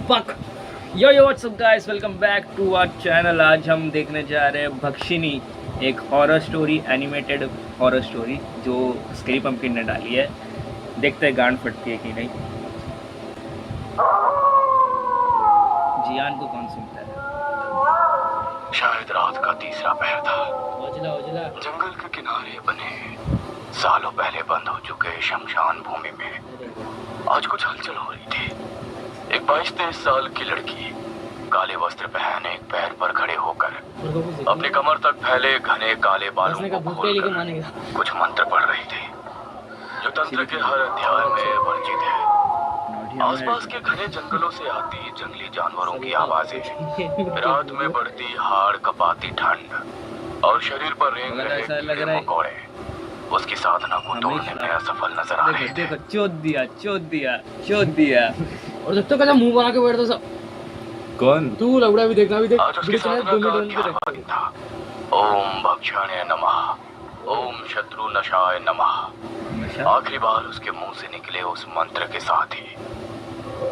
Fuck yo what's up guys, welcome back to our channel. आज हम देखने जा रहे हैं भक्षिनी, एक horror story, animated horror story जो स्केरी पंपकिन ने डाली है। देखते हैं गांड फटती है कि नहीं। जियान को कौन सुनता है? शायद रात का तीसरा पहर था। ओजला ओजला जंगल के किनारे बने सालों पहले बंद हो चुके शमशान भूमि में आज कुछ हलचल हो रही थी। एक 22-23 साल की लड़की काले वस्त्र पहने एक पैर पर खड़े होकर अपनी कमर तक फैले घने काले बालों को खोलकर कुछ मंत्र पढ़ रही थी जो तंत्र के हर अध्याय में वर्जित है। आसपास के घने जंगलों से आती जंगली जानवरों की आवाजें, रात में बढ़ती हाड़ कपाती ठंड और शरीर पर रेंग रहे कीड़े मकोड़े उसकी साधना को तोड़ने में असफल नजर आ रहे थे। चोद दिया। और जब तक का मुंह बना के बैठता सब कौन तू लौड़ा भी देखना भी देख। आज उसकी साधना का 11वां दिन था। ओम भक्षाणे नमः, ओम शत्रु नशाय नमः। आखिरी बार उसके मुंह से निकले उस मंत्र के साथ ही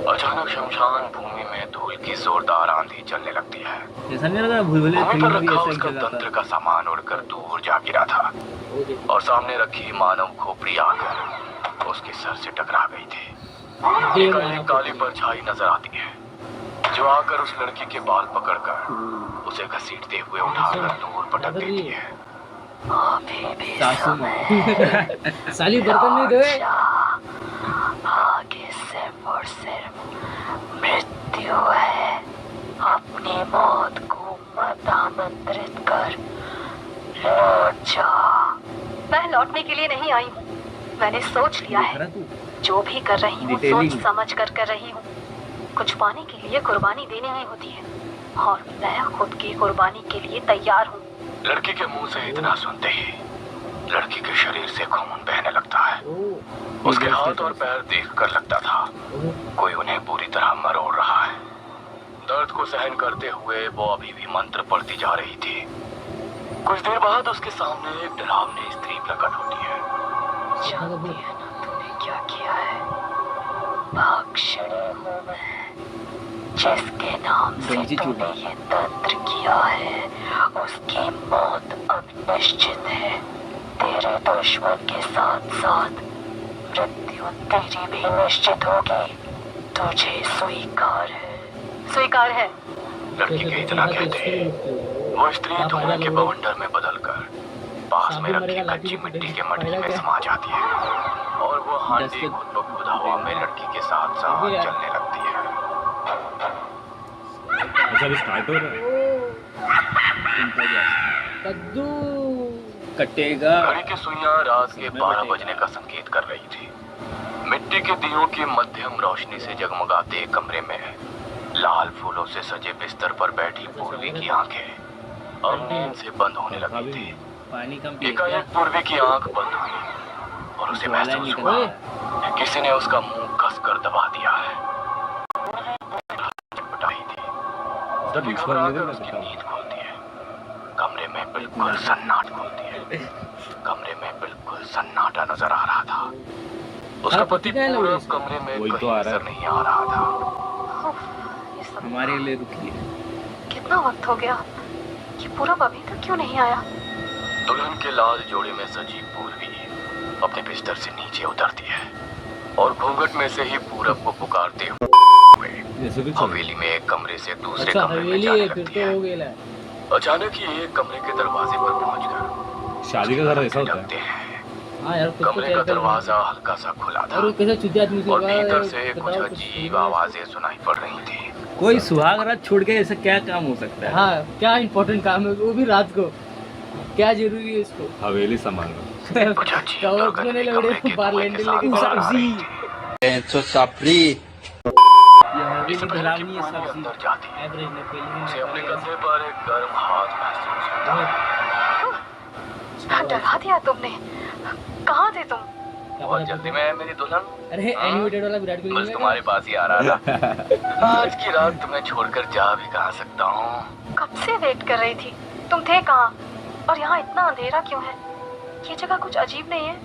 अचानक शमशान भूमि में धूल की जोरदार आंधी चलने लगती है। ऐसा नहीं लगा भूलभुलैया भूमि पर रखा ऐसा उसका ही तंत्र का सामान उड़कर दूर जा गिरा था और सामने रखी मानव खोपड़ी आकर उसके सर से टकरा गई थी। एक काली परछाई नजर आती है जो आकर उस लड़की के बाल पकड़कर उसे घसीटते हुए उठाकर दूर पटक देती है। सासू माँ साली बर्तन नहीं धोए। आगे सिर्फ और सिर्फ मृत्यु है। अपनी मौत को मत आमंत्रित कर, लौट जा। मैं लौटने के लिए नहीं आई हूँ। मैंने सोच लिया है जो भी कर रही हूँ सोच समझ कर रही हूँ। कुछ पाने के लिए कुर्बानी देने ही होती है और मैं खुद की कुर्बानी के लिए तैयार हूँ। लड़की के मुंह से इतना सुनते ही लड़की के शरीर से खून बहने लगता है। उसके हाथ और पैर देखकर लगता था कोई उन्हें पूरी तरह मरोड़ रहा है। दर्द को सहन करते हुए वो अभी भी मंत्र पढ़ती जा रही थी। कुछ देर बाद उसके सामने एक डरावनी स्त्री प्रकट होती है। जानती है ना तूने क्या किया है? भक्षिणी हूँ मैं, जिसके नाम से तूने ये तंत्र किया है उसकी मौत अब निश्चित है। तेरे दुश्मन के साथ साथ मृत्यु तेरी भी निश्चित होगी। तुझे स्वीकार है? स्वीकार है। लड़की के इतना कहते वो स्त्री धुएं के बवंडर में बदलकर पास में रखी कच्ची मिट्टी के मटकी में समा जाती है और वो हांडी खुद ब खुद हवा में लड़की के साथ साथ चलने लगती है। अच्छा स्टार्ट हो रहा है। कद्दू कटेगा। घड़ी की सुइयां रात के 12 बजने का संकेत कर रही थी। मिट्टी के दियों की मध्यम रोशनी से जगमगाते कमरे में लाल फूलों से सजे बिस्तर पर बैठी पूर्वी की आंखें अब नींद से बंद होने लगी थी। पानी कम एकाएक पूर्वी की आंख बंद हुई और उसे महसूस हुआ किसी ने उसका मुंह कसकर दबा दिया है। उसकी नींद खुलती है। कमरे में बिल्कुल सन्नाटा नजर आ रहा था। उसका पति पूरा कमरे में कहीं नजर नहीं आ रहा था। हमारे लिए रुकी है। कितना वक्त हो गया, ये पूरब अभी तक क्यों नहीं आया? दुल्हन के लाल जोड़े में सजी पूर्वी अपने बिस्तर से नीचे उतरती है और घूंघट में से ही पूरब को पुकारते हुए हवेली में एक कमरे से दूसरे कमरे में जाने लगती है। अचानक ही एक कमरे के दरवाजे पर पहुंचकर शादी का घर ऐसा होता है। हाँ यार, कमरे का दरवाजा हल्का सा खुला था और भीतर से कुछ अजीब आवाजें सुनाई पड़ रही थी। कोई सुहाग रात छोड़ के ऐसा क्या काम हो सकता है? हाँ, क्या इम्पोर्टेंट काम है वो भी रात को? क्या जरूरी है इसको? हवेली संभालना। कुछ अजीब दुर्गंध कमरे के धुएं के साथ बाहर आ रही थी। इस लड़की पूर्वी अंदर जाती है। उसे अपने कंधे पर एक गर्म हाथ महसूस होता है। डरा दिया तुमने। कहाँ थे तुम? बहुत जल्दी में मेरी दुल्हन। अरे एनिमेटेड वाला विराट कोहली बस तुम्हारे पास ही आ रहा था। आज की रात तुम्हें छोड़कर जा भी कहाँ सकता हूँ। कब से वेट कर रही थी। तुम थे कहाँ? और यहाँ इतना अंधेरा क्यों है? ये जगह कुछ अजीब नहीं है?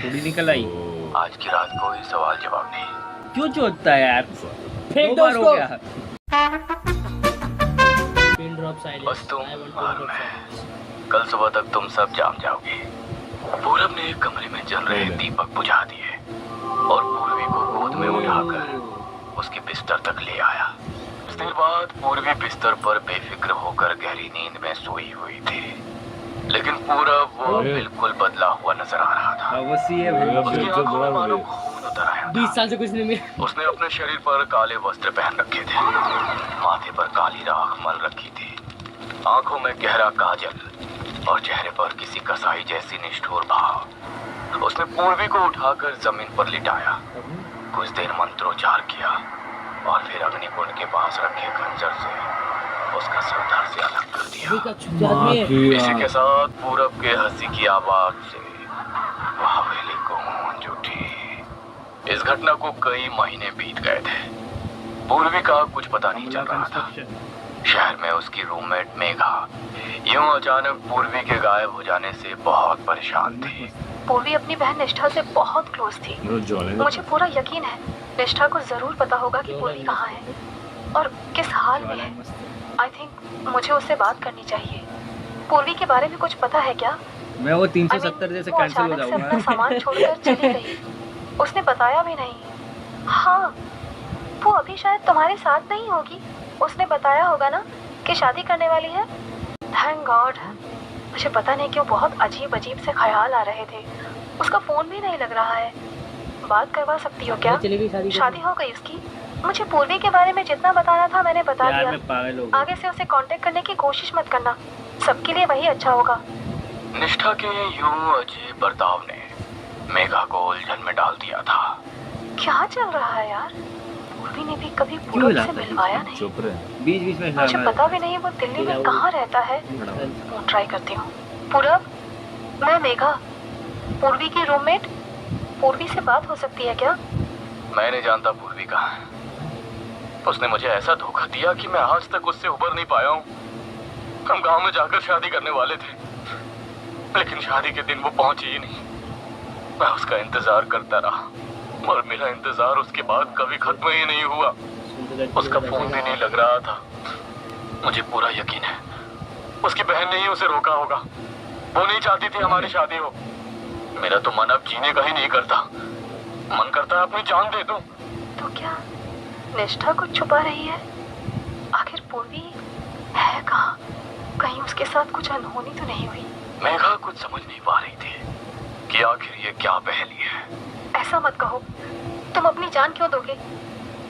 थोड़ी निकल आई। आज की रात कोई सवाल जवाब नहीं। क्यों चोदता है यार? दो बार हो गया। Pin drop silence. बस तुम और मैं, कल सुबह तक तुम सब जाम जाओगे। पूरब ने एक कमरे में जल रहे दीपक बुझा दिए और पूर्वी को गोद में उठाकर उसके बिस्तर तक ले आया। कुछ देर बाद पूर्वी बिस्तर पर बेफिक्र होकर गहरी नींद में सोई हुई थी, लेकिन पूरब वो बिल्कुल बदला हुआ नजर आ रहा था। उसकी आंखों में मानो खून उतर आया था। 20 साल से कुछ नहीं मिला। उसने अपने शरीर पर काले वस्त्र पहन रखे थे, माथे पर काली राख मल रखी थी, आंखों में गहरा काजल और चेहरे पर किसी कसाई जैसी निष्ठुर भाव। उसने पूर्वी को उठाकर जमीन पर लिटाया, कुछ देर मंत्रोच्चार किया और फिर अग्निकुंड के पास रखे खंजर से उसका सर धड़ से अलग कर दिया। इसी के साथ पूरब के हंसी की आवाज से वह हवेली गूंज उठी। इस घटना को कई महीने बीत गए थे। पूर्वी का कुछ पता नहीं चल रहा था। शहर में उसकी रूममेट मेघा यूं अचानक पूर्वी के गायब हो जाने से बहुत परेशान थी। पूर्वी अपनी बहन निष्ठा से बहुत क्लोज थी। मुझे पूरा यकीन है निष्ठा को जरूर पता होगा कि पूर्वी कहाँ है और किस हाल में है। आई थिंक मुझे उससे बात करनी चाहिए। पूर्वी के बारे में कुछ पता है क्या? मैं वो 370 जैसे वो कैंसिल हो अचानक से अपना जाऊंगा। सामान छोड़कर चली गई। उसने बताया भी नहीं। हाँ, वो अभी शायद तुम्हारे साथ नहीं होगी। उसने बताया होगा ना कि शादी करने वाली है। Thank God. मुझे पता नहीं क्यों बहुत अजीब अजीब से ख्याल आ रहे थे। उसका फोन भी नहीं लग रहा है। बात करवा सकती हो क्या? शादी हो गई उसकी? मुझे पूर्वी के बारे में जितना बताना था मैंने बता यार दिया। मैं पागल हो गया। आगे से उसे कांटेक्ट करने की कोशिश मत करना, सबके लिए वही अच्छा होगा। निष्ठा के यूं अजीब बर्ताव ने मेघा को उलझन में डाल दिया था। क्या चल रहा है यार? पूर्वी ने भी कभी क्यों पूरब से हिलाता है? मिलवाया नहीं। चुप रहे। बीच बीच में मुझे हिलाना पता भी नहीं वो दिल्ली में कहाँ रहता है। ट्राई करती हूँ। पूरब, मैं मेघा, पूर्वी की रूममेट। पूर्वी से बात हो सकती है क्या? मैं नहीं जानता पूर्वी कहाँ है। उसने मुझे ऐसा धोखा दिया कि मैं आज तक उससे उबर नहीं पाया हूँ। हम गांव में जाकर शादी करने वाले थे, लेकिन शादी के दिन वो पहुंची ही नहीं। मैं उसका इंतजार करता रहा और मेरा इंतजार उसके बाद कभी खत्म ही नहीं हुआ। उसका फोन भी नहीं लग रहा था। मुझे पूरा यकीन है उसकी बहन ने ही उसे रोका होगा। वो नहीं चाहती थी हमारी शादी हो। मेरा तो मन अब जीने का ही नहीं करता। मन करता है अपनी जान दे दूं। तो क्या निष्ठा कुछ छुपा रही है? आखिर पूर्वी है कहाँ? कहीं उसके साथ कुछ अनहोनी तो नहीं हुई? मेघा कुछ समझ नहीं पा रही थी कि आखिर ये क्या पहेली है। ऐसा मत कहो। तुम अपनी जान क्यों दोगे?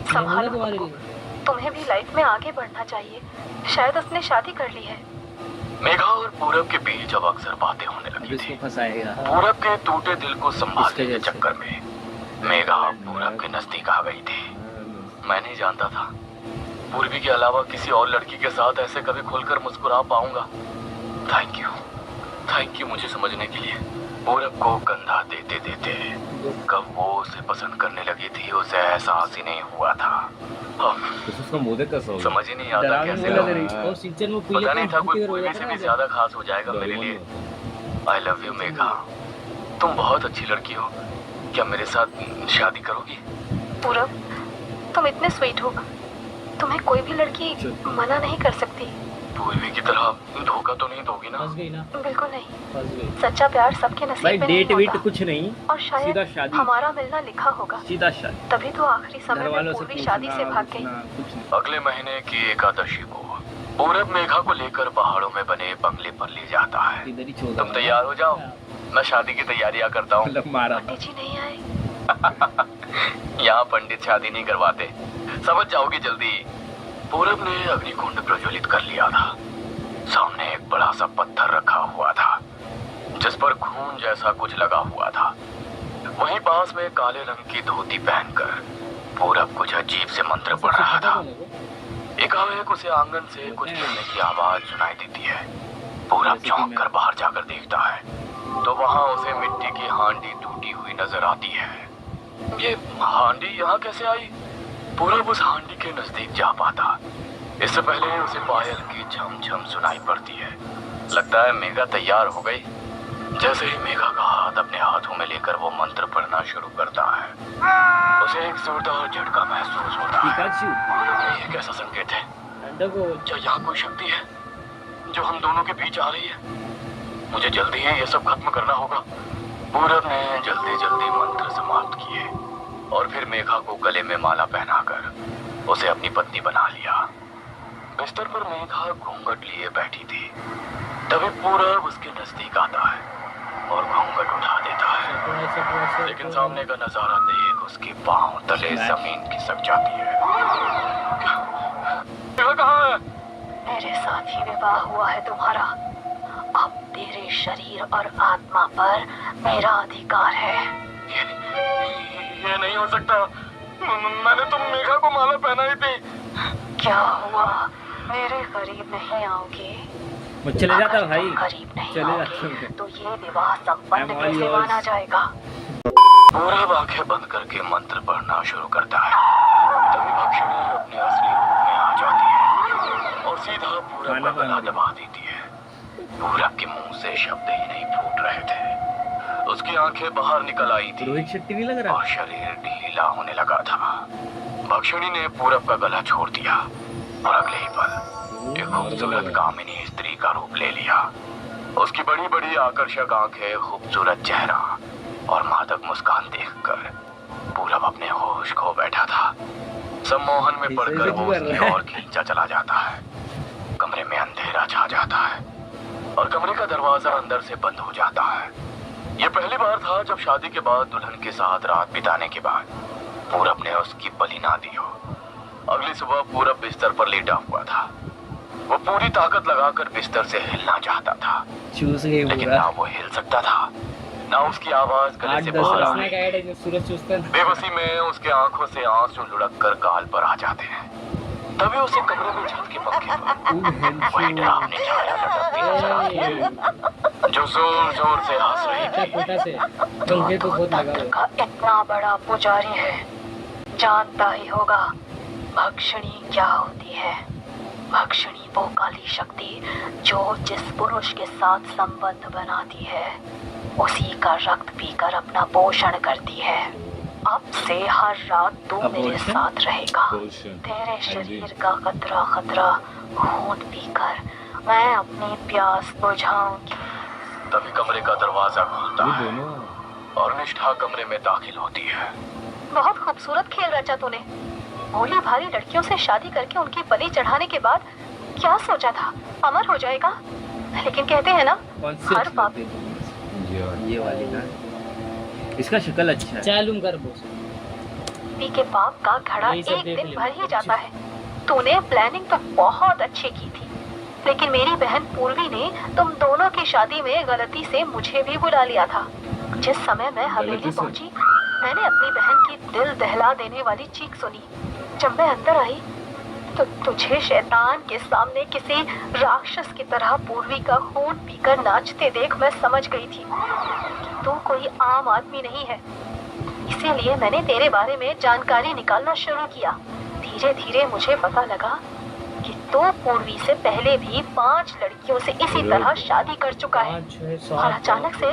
संभालो खुद को। तुम्हें भी लाइफ में आगे बढ़ना चाहिए। शायद उसने शादी कर ली है। मेघा और पूरब के बीच अब अक्सर बातें होने अब लगी इसको थी। फंसाएगा। पूरब के टूटे दिल को संभालने के जैसे। चक्कर में मेघा पूरब के नजदीक आ गई थी। मैं नहीं जानता था पूर्वी के अलावा किसी और लड़की के साथ ऐसे कभी खुलकर मुस्कुरा पाऊंगा। थैंक यू मुझे समझने के लिए। पूरब को कंधा देते देते कब वो उसे पसंद करने लगी थी उसे एहसास ही नहीं हुआ था। अब उसका मुंह देख कैसा होगा? समझ ही नहीं आता डरावनी कैसे बोला लगा। तेरी। और सिंचन में पता नहीं था कोई पूर्वी से भी ज्यादा खास हो जाएगा मेरे लिए। आई लव यू मेघा, तुम बहुत अच्छी लड़की हो। क्या मेरे साथ शादी करोगी? पूरब, तुम इतने स्वीट हो। तुम्हें कोई भी लड़की मना नहीं कर सकती। पूर्वी की तरह धोखा तो नहीं दोगी ना? फंस गई ना, बिल्कुल नहीं। फंस गई। सच्चा प्यार सबके नसीब भाई में डेट नहीं वेट होता। कुछ नहीं, और सीधा शायद शादी। हमारा मिलना लिखा होगा। सीधा शादी। तभी तो आखिरी समय घर में वालों से पूर्वी शादी से भाग गई। कुछ नहीं। अगले महीने की एकादशी को पूरब मेघा को लेकर पहाड़ों में बने बंगले पर ले जाता है। इधर ही छोड़ तुम तैयार हो जाओ, मैं शादी की तैयारियां करता हूँ। मतलब मारा। पंडित जी नहीं आए? यहाँ पंडित शादी नहीं करवाते, समझ जाओगी जल्दी। पूरब ने अग्निकुंड प्रज्वलित कर लिया था। सामने एक बड़ा सा पत्थर रखा हुआ था जिस पर खून जैसा कुछ लगा हुआ था। वहीं पास में काले रंग की धोती पहनकर पूरब कुछ अजीब से मंत्र पढ़ रहा था। एकाएक उसे आंगन से कुछ बोलने की आवाज सुनाई देती है। पूरब चौंक कर बाहर जाकर देखता है तो वहां उसे मिट्टी की हांडी टूटी हुई नजर आती है। ये हांडी यहाँ कैसे आई? पूरब उस हांडी के नजदीक जा पाता। इससे पहले उसे पायल की झम झम सुनाई पड़ती है। लगता है मेघा तैयार हो गई। जैसे ही मेघा का हाथ अपने हाथों में लेकर वो मंत्र पढ़ना शुरू करता है, उसे एक जोरदार झटका महसूस होता है। पिकाचू ये कैसा संकेत है? देखो क्या यहाँ कोई शक्ति है जो हम दोनों के बीच आ रही है? मुझे जल्दी ही ये सब खत्म करना होगा। पूरब ने जल्दी जल्दी मंत्र समाप्त किए और फिर मेघा को गले में माला पहनाकर उसे अपनी पत्नी बना लिया। बिस्तर पर मेघा घूंघट लिए बैठी थी, तभी पूरब उसके नजदीक आता है और घूंघट उठा देता है। लेकिन सामने का नजारा देख उसके पांव तले जमीन खिसक जाती है। मेघा कहाँ है? मेरे साथ ही विवाह हुआ है तुम्हारा। अब तेरे शरीर और आत्मा पर मेरा अधिकार है। ये नहीं हो सकता। मैंने तो मेघा को माला पहनाई थी। क्या हुआ? मेरे करीब नहीं आओगे? वो चले जाता है भाई, करीब नहीं चले जाता आओगे है। तो ये विवाह संपन्न I'm all कैसे yours. माना जाएगा? पूरब आंखें बंद करके मंत्र पढ़ना शुरू करता है। तभी भक्षणी अपने असली रूप में आ जाती है और सीधा पूरब का गला दबा देती है। पूरब के मुंह से शब्द ही नहीं फूट रहे थे, उसकी आंखें बाहर निकल आई थी रोहित शेट्टी नहीं लग रहा? और शरीर ढीला होने लगा था। भक्षणी ने पूरब का गला छोड़ दिया और अगले ही पल एक खूबसूरत कामिनी स्त्री का रूप ले लिया। उसकी बड़ी बड़ी आकर्षक आंखें, खूबसूरत चेहरा और मादक मुस्कान देखकर पूरब अपने होश खो बैठा था। सम्मोहन में पड़कर वो उसकी ओर खींचा चला जाता है। कमरे में अंधेरा छा जाता है और कमरे का दरवाजा अंदर से बंद हो जाता है। ये पहली बार था जब शादी के बाद दुल्हन के साथ रात बिताने के बाद पूरब ने उसकी बलि ना दी हो। अगली सुबह पूरब बिस्तर पर लेटा हुआ था। वो पूरी ताकत लगाकर बिस्तर से हिलना चाहता था, चूस गए लेकिन पूरा। ना वो हिल सकता था, ना उसकी आवाज गले से 8-10 बाहर आ साल रही। का ऐड है जो सूरज चूसता है। बेबसी में उसके आंखों से आंसू लुढ़क कर गाल पर आ जाते हैं। तभी उसे कमरे में छत के पंखे पर वही डरावनी छाया लटकती है जो जोर जोर से हंस रही अच्छा थी। छोटा से पंखे तो बहुत लगा तंत्र हुआ का इतना बड़ा पुजारी है, जानता ही होगा भक्षणी क्या होती है। भक्षणी वो काली शक्ति जो जिस पुरुष के साथ संबंध बनाती है उसी का रक्त पीकर अपना पोषण करती है। अब से हर रात तू मेरे अपोषण? साथ रहेगा। पोषण। तेरे शरीर का खतरा खतरा खून पीकर मैं अपनी प्यास बुझाऊंगी। तभी कमरे का दरवाजा खुलता ये है दोनों और निष्ठा कमरे में दाखिल होती है। बहुत खूबसूरत खेल रचा तूने। भोली भाली लड़कियों से शादी करके उनकी बलि चढ़ाने के बाद क्या सोचा था? अमर हो जाएगा। लेकिन कहते हैं ना, कौन सी हर अच्छी पाप लगती है? ये वाला। ये वाली ना, इसका शक्ल अच्छा है। चालूम कर बोस। पी के पाप का घड़ा यही सब एक देख दिन लियो। भर ही जाता है। तूने प्लानिंग तो बहुत अच्छी की थी, लेकिन मेरी बहन पूर्वी ने तुम दोनों की शादी में गलती से मुझे भी बुला लिया था। जिस समय मैं हवेली गलती से? पहुंची, मैंने अपनी बहन की दिल दहला देने वाली चीख सुनी। जब मैं अंदर आई तो तुझे शैतान के सामने किसी राक्षस की तरह पूर्वी का खून पीकर नाचते देख मैं समझ गई थी कि तू कोई आम आदमी नहीं है। इसीलिए मैंने तेरे बारे में जानकारी निकालना शुरू किया। धीरे धीरे मुझे पता लगा कि तू पूर्वी से पहले भी 5 लड़कियों से इसी तरह शादी कर चुका है 5, 6, 7 और अचानक से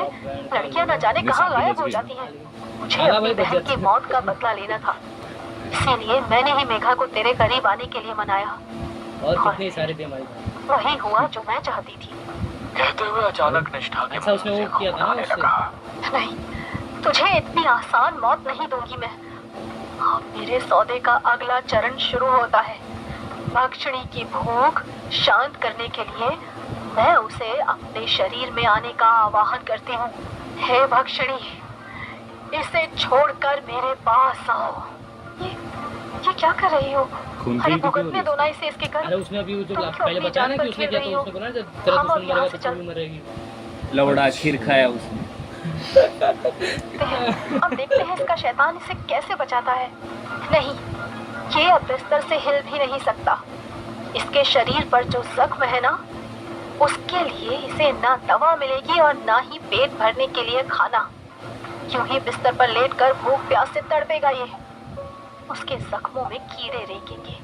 लड़कियां न जाने कहाँ गायब हो जाती हैं। मुझे अपनी बहन की मौत का बदला लेना था, इसीलिए मैंने ही मेघा को तेरे करीब आने के लिए मनाया। और कितने सारे थे हमारे पास। वही हुआ जो मैं चाहती थी। कहते हुए अचानक निष्ठा के अच्छा, मुंह उसने से वो किया था खून ना आने उससे? लगा। नहीं, तुझे इतनी आसान मौत नहीं दूंगी मैं। अब मेरे सौदे का अगला चरण शुरू होता है। भक्षणी की भूख शांत करने के लिए मैं उसे अपने शरीर में आने का आवाहन करती हूँ। हे भक्षणी, इसे छोड़कर मेरे पास आओ। ये क्या कर रही हो? खून अरे पी क्यों भुगतने दो ना इसे इसके अरे कर। उसने अभी वो जो तुम क्यों पहले अपनी बताया ना जान कि पर उसने खेल किया रही था, हो? उसने बोला ना जब तेरा हम अब दुश्मन यहाँ मरेगा से तो चल- तू भी मरेगी। लवड़ा खीर खाया उसने। अब देखते हैं इसका शैतान इसे कैसे बचाता है। नहीं, ये अब बिस्तर से हिल भी नहीं सकता। इसके शरीर पर जो जख्म है ना, उसके लिए इसे ना दवा मिलेगी और ना ही पेट भरने के लिए खाना। यूं ही बिस्तर पर लेटकर भूख प्यास से तड़पेगा ये। उसके जख्मों में कीड़े रेंगेंगे।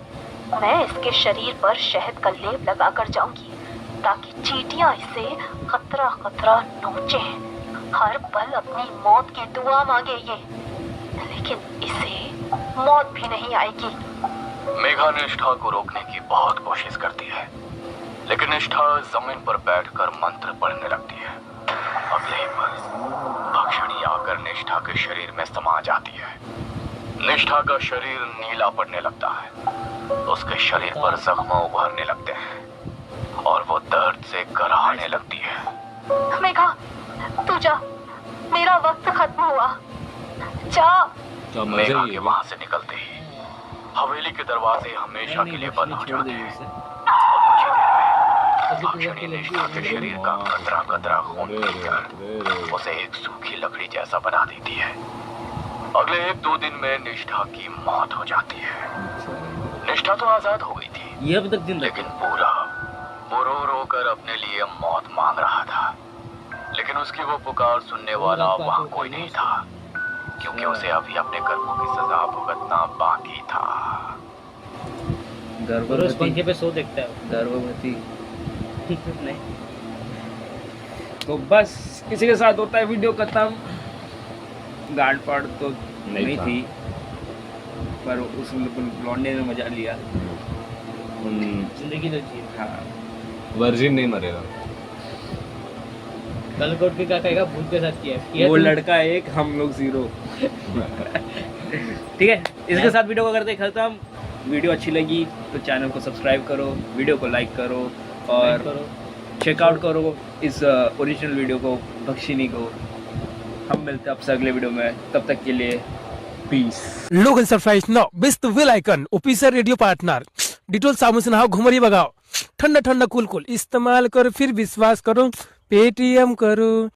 मैं इसके शरीर पर शहद का लेप लगाकर जाऊंगी ताकि चींटियां इसे खतरा खतरा नोचें। हर पल अपनी मौत की दुआ मांगे ये, लेकिन इसे मौत भी नहीं आएगी। मेघा निष्ठा को रोकने की बहुत कोशिश करती है, लेकिन निष्ठा जमीन पर बैठकर मंत्र पढ़ने लगती है। अगले ही पल भक्षणी आकर निष्ठा के शरीर में समा जाती है। निष्ठा का शरीर नीला पड़ने लगता है, उसके शरीर पर जख्म उभरने लगते हैं और वो दर्द से कराहने लगती है। मेघा, तू जा, मेरा वक्त खत्म हुआ, जा। क्या मजे मेघा ही के है। वहां से निकलते ही हवेली के दरवाजे हमेशा के लिए बंद हो जाते हैं उसे। और कुछ ही देर में ऐसे तो भक्षणी वक्त निष्ठा के लगी शरीर का कतरा कतरा खून पीकर उसे एक सूखी लकड़ी जैसा बना देती है। अगले 1-2 दिन में निष्ठा की मौत हो जाती है। निष्ठा तो आजाद हो गई थी, ये अब तक जिंदा लेकिन पूरा वो रो रो कर अपने लिए मौत मांग रहा था, लेकिन उसकी वो पुकार सुनने वाला वहाँ कोई नहीं था, क्योंकि उसे अभी अपने कर्मों की सजा भुगतना बाकी था। रोज गर्भवती पंखे पे सो देखता है। गर्भवती नहीं, तो बस इसी के साथ होता है वीडियो खत्म। गाड़ फाड़ तो नहीं था। थी, पर उस लौंडे ने मजा लिया। जिंदगी तो जी। हाँ, वर्जिन नहीं मरेगा। कल को उठ के क्या कहेगा, भूत के साथ किया वो तू। लड़का एक, हम लोग 0। ठीक है, इसके साथ वीडियो को करते खत्म। वीडियो अच्छी लगी तो चैनल को सब्सक्राइब करो, वीडियो को लाइक करो और करो। चेकआउट करो इस ओरिजिनल वीडियो को, भक्षिनी को। हम मिलते हैं आपसे अगले वीडियो में, तब तक के लिए पीस। लोगन surprise now best will icon official radio partner Dettol साबुन से नहाओ, घुमरी भगाओ, ठंडा ठंडा कूल कूल इस्तेमाल करो, फिर विश्वास करो, पेटीएम करो।